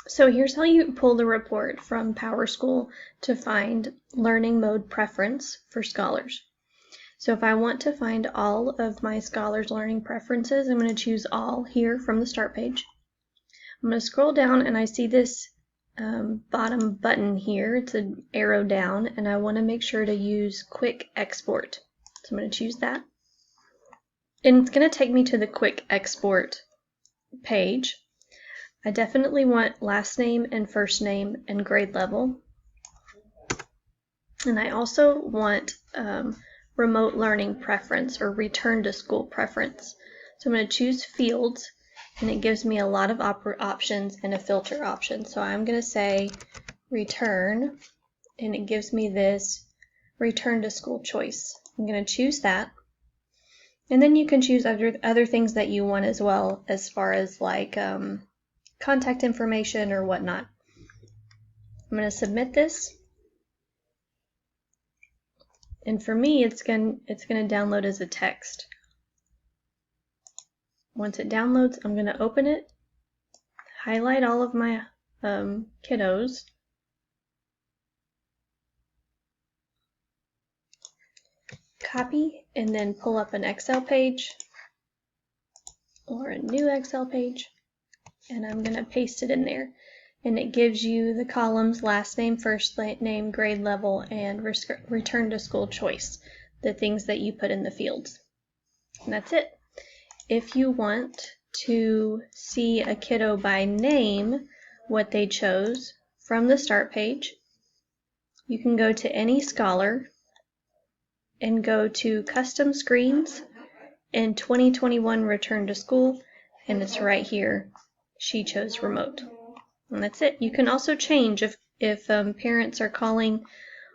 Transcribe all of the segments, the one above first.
So here's how you pull the report from PowerSchool to find learning mode preference for scholars. So if I want to find all of my scholars' learning preferences, I'm going to choose all here from the start page. I'm going to scroll down and I see this bottom button here. It's an arrow down, and I want to make sure to use Quick Export. So I'm going to choose that. And it's going to take me to the Quick Export page. I definitely want last name and first name and grade level. And I also want remote learning preference or return to school preference. So I'm going to choose fields, and it gives me a lot of options and a filter option. So I'm going to say return, and it gives me this return to school choice. I'm going to choose that. And then you can choose other things that you want as well, as far as like contact information or whatnot. I'm going to submit this. And for me, it's going to download as a text. Once it downloads, I'm going to open it, highlight all of my kiddos, copy, and then pull up an Excel page or a new Excel page, and I'm going to paste it in there. And it gives you the columns last name, first name, grade level, and return to school choice, the things that you put in the fields. And that's it. If you want to see a kiddo by name, what they chose from the start page, you can go to any scholar and go to Custom Screens and 2021 Return to School, and it's right here. She chose remote. And that's it. You can also change if parents are calling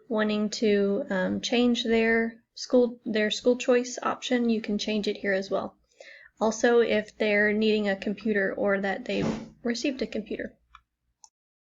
wanting to change their school choice option, you can change it here as well. Also, if they're needing a computer or that they've received a computer.